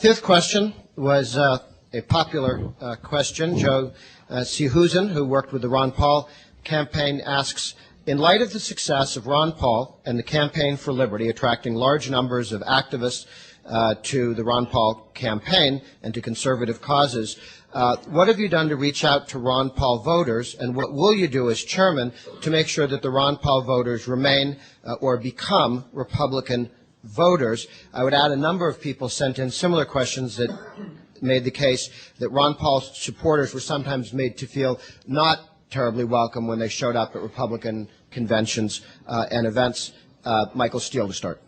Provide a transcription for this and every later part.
Fifth question was a popular question. Joe Sehusen, who worked with the Ron Paul campaign, asks, in light of the success of Ron Paul and the Campaign for Liberty attracting large numbers of activists to the Ron Paul campaign and to conservative causes, what have you done to reach out to Ron Paul voters, and what will you do as chairman to make sure that the Ron Paul voters remain or become Republican voters? I would add a number of people sent in similar questions that made the case that Ron Paul supporters were sometimes made to feel not terribly welcome when they showed up at Republican conventions and events. Michael STEELE to start.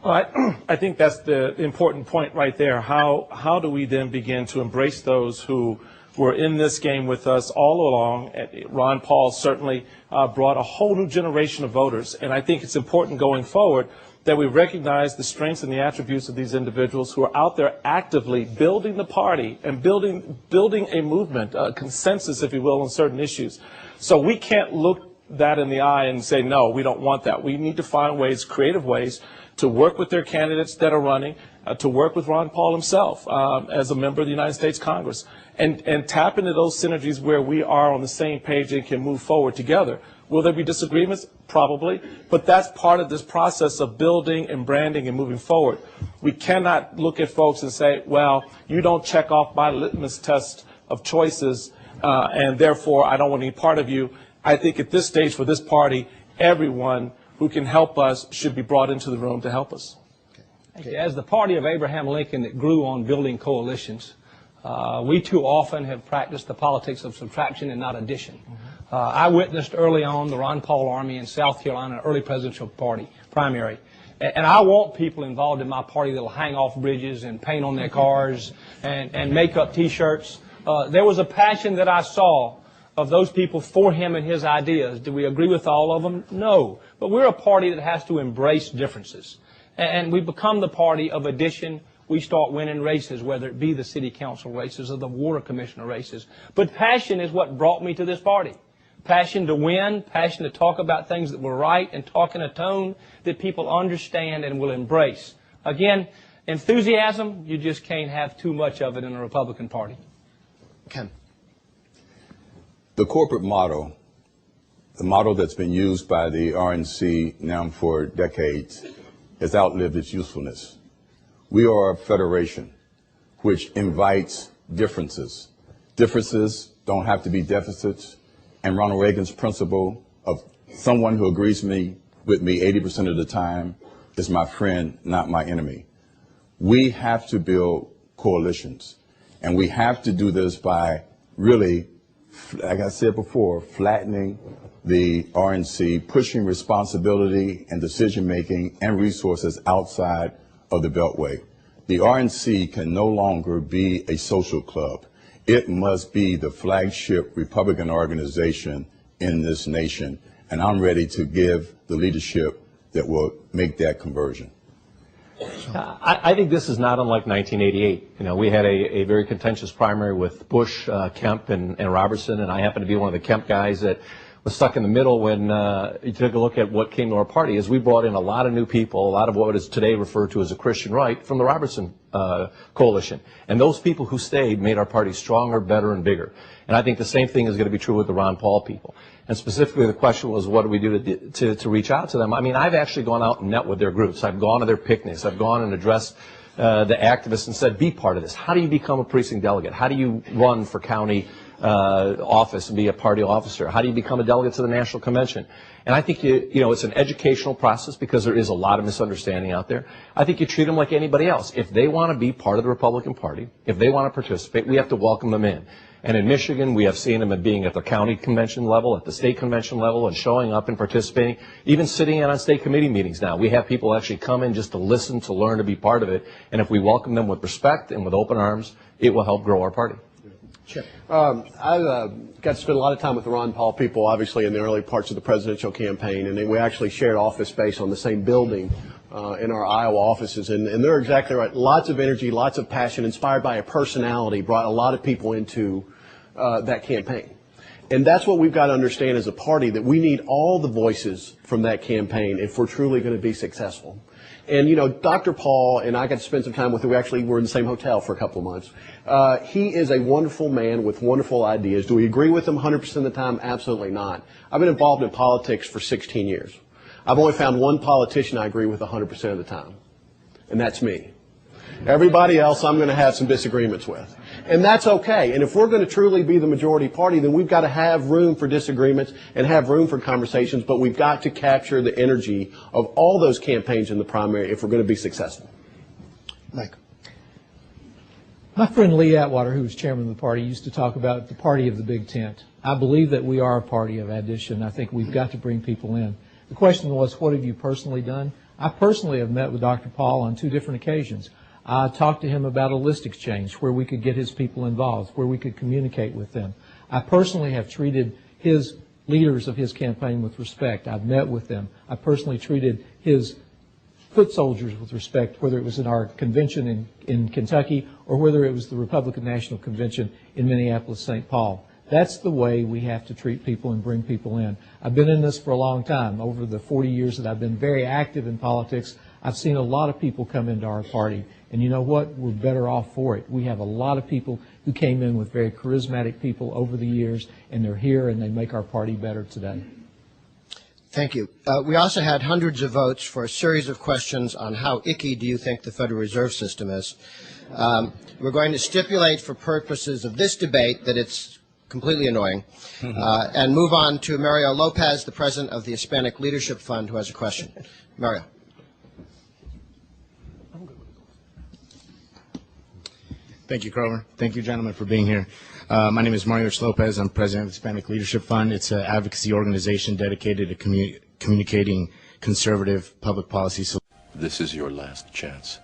Well, I think that's the important point right there. How do we then begin to embrace those who were in this game with us all along? Ron Paul certainly brought a whole new generation of voters, and I think it's important going forward that we recognize the strengths and the attributes of these individuals who are out there actively building the party and building a movement, a consensus, if you will, on certain issues. So we can't look that in the eye and say, no, we don't want that. We need to find ways, creative ways, to work with their candidates that are running, to work with Ron Paul himself as a member of the United States Congress, and tap into those synergies where we are on the same page and can move forward together. Will there be disagreements? Probably, but that's part of this process of building and branding and moving forward. We cannot look at folks and say, well, you don't check off my litmus test of choices, and therefore I don't want any part of you. I think at this stage for this party, everyone who can help us should be brought into the room to help us. Okay. As the party of Abraham Lincoln that grew on building coalitions, we too often have practiced the politics of subtraction and not addition. I witnessed early on the Ron Paul Army in South Carolina, early presidential primary. And I want people involved in my party that will hang off bridges and paint on their cars and make up T-shirts. There was a passion that I saw of those people for him and his ideas. Do we agree with all of them? No. But we're a party that has to embrace differences. And we become the party of addition. We start winning races, whether it be the city council races or the water commissioner races. But passion is what brought me to this party. Passion to win, passion to talk about things that were right, and talk in a tone that people understand and will embrace. Again, enthusiasm, you just can't have too much of it in a Republican Party. Ken. The corporate model, the model that's been used by the RNC now for decades, has outlived its usefulness. We are a federation which invites differences. Differences don't have to be deficits. And Ronald Reagan's principle of someone who agrees with me 80% of the time is my friend, not my enemy. We have to build coalitions, and we have to do this by really, like I said before, flattening the RNC, pushing responsibility and decision-making and resources outside of the Beltway. The RNC can no longer be a social club. It must be the flagship Republican organization in this nation, and I'm ready to give the leadership that will make that conversion. I think this is not unlike 1988. You know, we had a very contentious primary with Bush, Kemp, and Robertson, and I happen to be one of the Kemp guys that was stuck in the middle when you took a look at what came to our party. Is we brought in a lot of new people, a lot of what is today referred to as a Christian right from the Robertson coalition. And those people who stayed made our party stronger, better, and bigger. And I think the same thing is going to be true with the Ron Paul people. And specifically the question was, what do we do to reach out to them? I mean, I've actually gone out and met with their groups. I've gone to their picnics. I've gone and addressed the activists and said, be part of this. How do you become a precinct delegate? How do you run for county office and be a party officer? How do you become a delegate to the National Convention? And I think, you know, it's an educational process because there is a lot of misunderstanding out there. I think you treat them like anybody else. If they want to be part of the Republican Party, if they want to participate, we have to welcome them in. And in Michigan, we have seen them being at the county convention level, at the state convention level, and showing up and participating, even sitting in on state committee meetings now. We have people actually come in just to listen, to learn, to be part of it. And if we welcome them with respect and with open arms, it will help grow our party. Sure. I got to spend a lot of time with the Ron Paul people, obviously, in the early parts of the presidential campaign, and then we actually shared office space on the same building in our Iowa offices. And they're exactly right. Lots of energy, lots of passion, inspired by a personality, brought a lot of people into that campaign. And that's what we've got to understand as a party, that we need all the voices from that campaign if we're truly going to be successful. And, you know, Dr. Paul and I got to spend some time with him. We actually were in the same hotel for a couple of months. He is a wonderful man with wonderful ideas. Do we agree with him 100% of the time? Absolutely not. I've been involved in politics for 16 years. I've only found one politician I agree with 100% of the time, and that's me. Everybody else I'm going to have some disagreements with. And that's okay. And if we're going to truly be the majority party, then we've got to have room for disagreements and have room for conversations, but we've got to capture the energy of all those campaigns in the primary if we're going to be successful. Mike. My friend Lee Atwater, who was chairman of the party, used to talk about the party of the big tent. I believe that we are a party of addition. I think we've got to bring people in. The question was, what have you personally done? I personally have met with Dr. Paul on 2 different occasions. I talked to him about a list exchange where we could get his people involved, where we could communicate with them. I personally have treated his leaders of his campaign with respect. I've met with them. I personally treated his foot soldiers with respect, whether it was in our convention in Kentucky or whether it was the Republican National Convention in Minneapolis, St. Paul. That's the way we have to treat people and bring people in. I've been in this for a long time. Over the 40 years that I've been very active in politics, I've seen a lot of people come into our party. And you know what? We're better off for it. We have a lot of people who came in with very charismatic people over the years, and they're here and they make our party better today. Thank you. We also had hundreds of votes for a series of questions on how icky do you think the Federal Reserve System is. We're going to stipulate for purposes of this debate that it's completely annoying, and move on to Mario Lopez, the president of the Hispanic Leadership Fund, who has a question. Mario. Thank you, Grover. Thank you, gentlemen, for being here. My name is Mario Lopez. I'm president of the Hispanic Leadership Fund. It's an advocacy organization dedicated to communicating conservative public policy solutions. This is your last chance.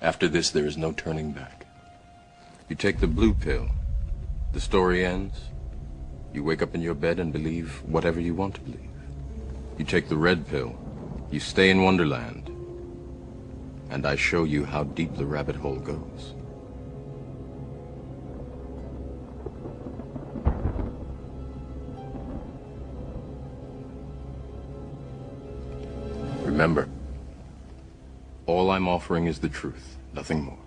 After this, there is no turning back. You take the blue pill. The story ends. You wake up in your bed and believe whatever you want to believe. You take the red pill. You stay in Wonderland. And I show you how deep the rabbit hole goes. Remember, all I'm offering is the truth, nothing more.